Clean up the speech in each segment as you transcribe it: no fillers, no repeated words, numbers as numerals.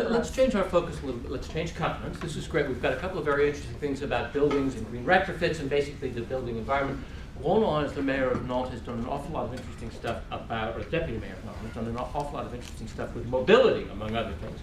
Let's change our focus a little bit. Let's change continents. This is great. We've got a couple of very interesting things about buildings and green retrofits and basically the building environment. Roland, as the mayor of Nantes, has done an awful lot of interesting stuff about, or the deputy mayor of Nantes, has done an awful lot of interesting stuff with mobility, among other things.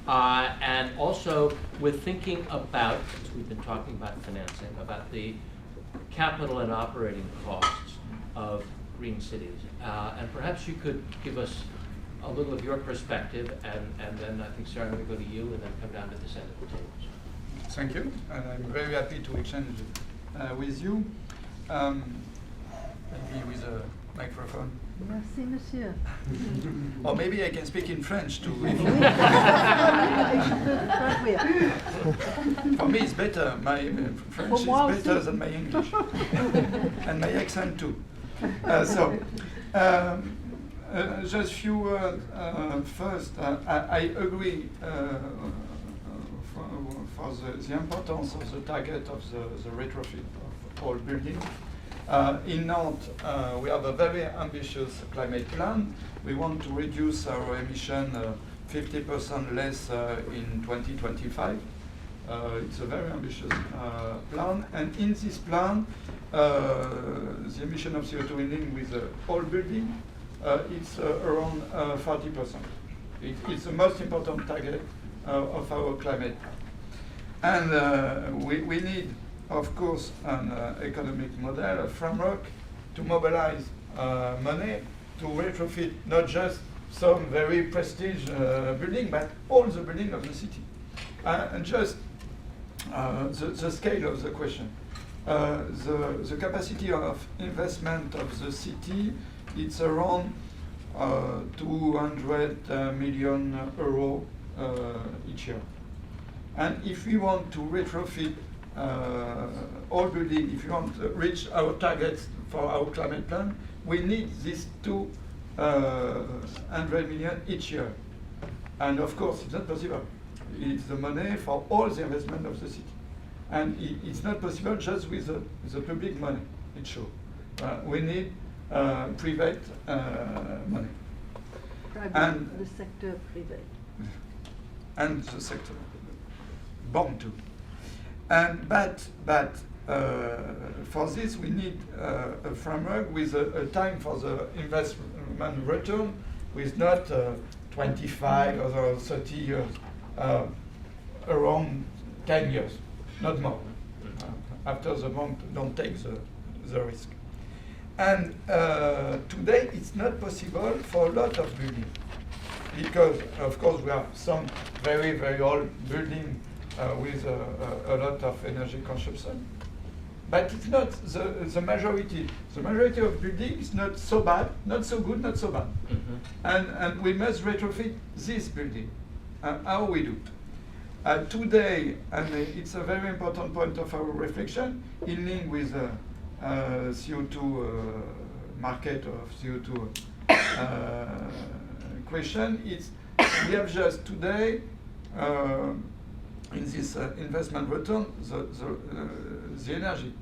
And also with thinking about, since we've been talking about financing, about the capital and operating costs of green cities. And perhaps you could give us a little of your perspective, and then I think, Sarah, I'm going to go to you and then come down to this end of the table. Thank you, and I'm very happy to exchange with you. Maybe with a microphone. Merci, monsieur. Or maybe I can speak in French too. For me, it's better. My French is better than my English, and my accent too. Just few words. First, I agree for the importance of the target of the retrofit of all buildings. In Nantes, we have a very ambitious climate plan. We want to reduce our emission 50% less in 2025. It's a very ambitious plan, and in this plan, the emission of CO2 in line with the whole building, it's around 40%. It's the most important target of our climate plan. And we need, of course, an economic model, a framework to mobilize money to retrofit not just some very prestige building, but all the building of the city. And just the scale of the question. The capacity of investment of the city, it's around 200 million euro each year. And if we want to retrofit all buildings, if we want to reach our targets for our climate plan, we need these 200 million each year. And of course, it's not possible. It's the money for all the investment of the city. And it's not possible just with the public money, it's true. We need private money. And the sector private. And the sector, born to. And but for this we need a framework with a time for the investment return, with not 25 or 30 years, around 10 years, not more. After the month, don't take the risk. And today it's not possible for a lot of buildings, because of course we have some very, very old buildings with a lot of energy consumption. But it's not the majority. The majority of buildings is not so bad, not so good, not so bad. Mm-hmm. And we must retrofit this building. How we do? Today, and it's a very important point of our reflection, in link with CO2 market of CO2 question, it's we have just today in this investment return the energy,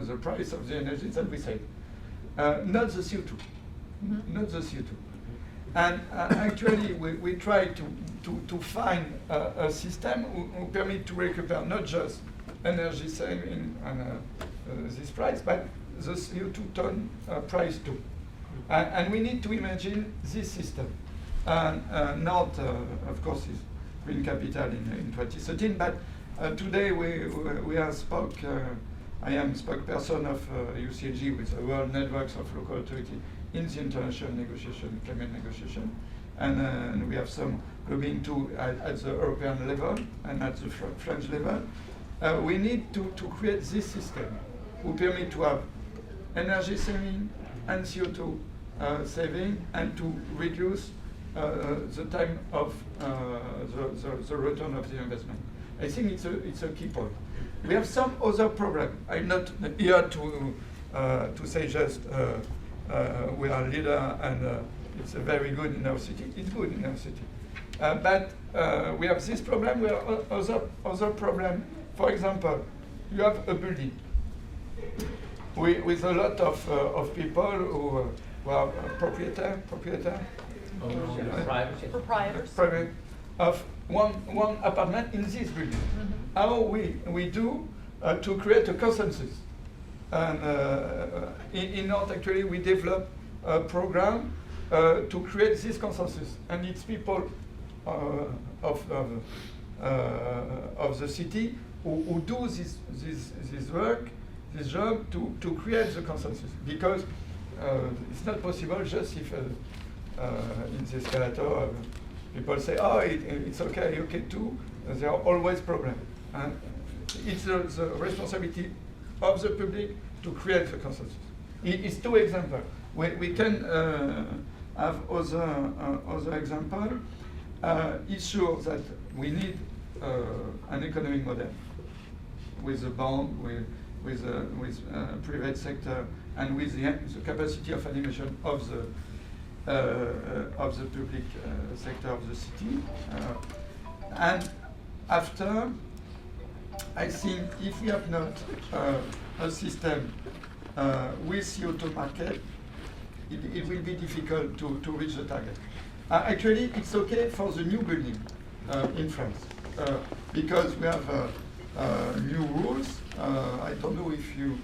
the price of the energy that we save, not the CO2, mm-hmm. not the CO2. And actually we try to find a system who permit to recuperate not just energy saving and this price, but the CO2 ton price too. And we need to imagine this system. And not, of course, is Green Capital in 2013, but today we are I am spokesperson of UCLG with the World Networks of Local Authority in the international negotiation, climate negotiation. And we have some lobbying too at the European level and at the French level. We need to create this system who permit to have energy saving and CO2 saving, and to reduce the time of the return of the investment. I think it's a key point. We have some other problem. I'm not here to say just we are leader and it's very good in our city. It's good in our city, but we have this problem. We have other problem. For example, you have a building with a lot of people who are proprietors. Proprietors. Private. of one apartment in this building. How we do to create a consensus. And in Nantes, actually, we develop a program to create this consensus. And it's people of the city who do this work, this job to create the consensus. Because it's not possible just if in the escalator people say, oh, it's okay, you can too. There are always problems. And it's the responsibility of the public to create the consensus. It's two examples. We can have other example. It's sure that we need an economic model with the bank, with private sector, and with the capacity of animation of the public sector of the city. And after, I think if we have not a system with CO2 market, it will be difficult to reach the target. Actually, it's okay for the new building in France because we have new rules. I don't know if you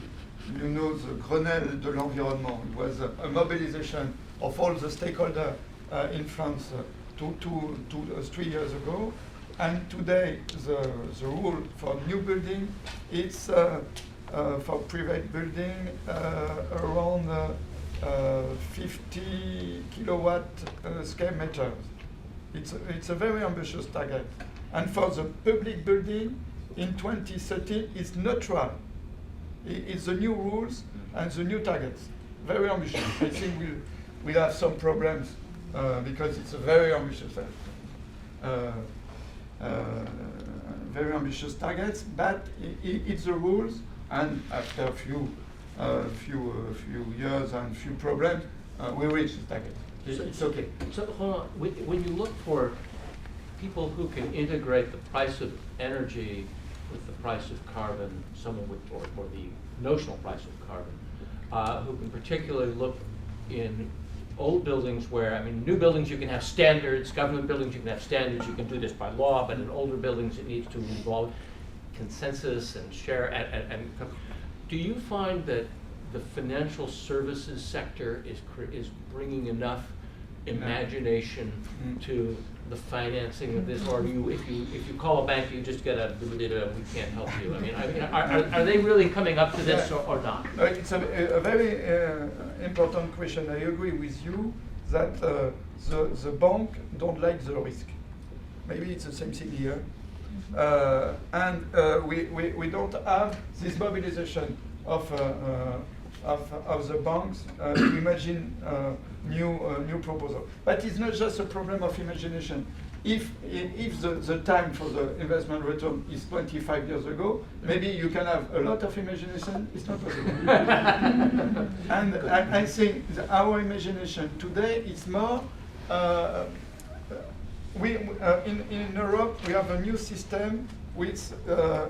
know the Grenelle de l'environnement. It was a mobilization of all the stakeholders in France 3 years ago. And today, the rule for new building, it's for private building around 50 kilowatt square meters. It's a very ambitious target. And for the public building, in 2030, it's neutral. It's the new rules and the new targets. Very ambitious. I think we'll have some problems because it's a very ambitious very ambitious targets, but it's the rules, and after a few years and few problems, we reach the target. It's okay. So hold on. When you look for people who can integrate the price of energy with the price of carbon, someone with or the notional price of carbon, who can particularly look in old buildings where, I mean, new buildings you can have standards, government buildings you can have standards, you can do this by law, but in older buildings it needs to involve consensus and share. And do you find that the financial services sector is bringing enough imagination to the financing of this, or if you call a bank, you just get a we can't help you? I mean, are they really coming up to this or not? It's a very important question. I agree with you that the bank don't like the risk. Maybe it's the same thing here, and we don't have this mobilization of the banks to imagine new proposal. But it's not just a problem of imagination. If the time for the investment return is 25 years ago, maybe you can have a lot of imagination. It's not possible. And I think our imagination today is more. In Europe we have a new system with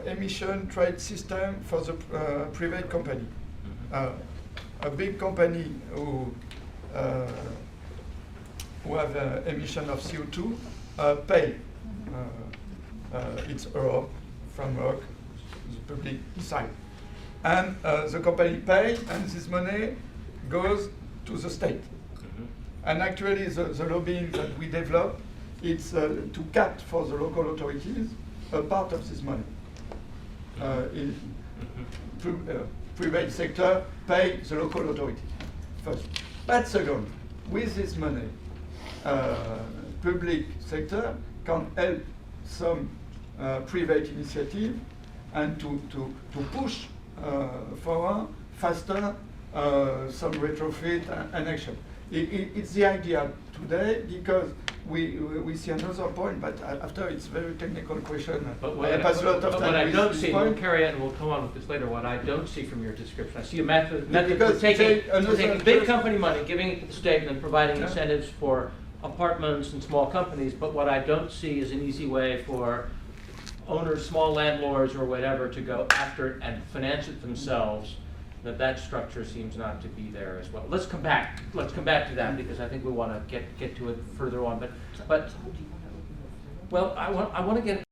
emission trade system for the private company. A big company who have emission of CO2 pay. It's Europe, framework, the public side. And the company pay, and this money goes to the state. And actually the lobbying that we develop, it's to cap for the local authorities a part of this money. Private sector pay the local authority first. But second, with this money, public sector can help some private initiative and to push forward faster some retrofit and action. It's the idea today because we see another point, but after it's a very technical question. But what I don't see, we'll carry it and we'll come on with this later, what I don't see from your description, I see a method for taking big company money, giving it to the state and then providing incentives for apartments and small companies, but what I don't see is an easy way for owners, small landlords or whatever to go after it and finance it themselves. That structure seems not to be there as well. Let's come back to that because I think we want to get to it further on. But Well, I want to get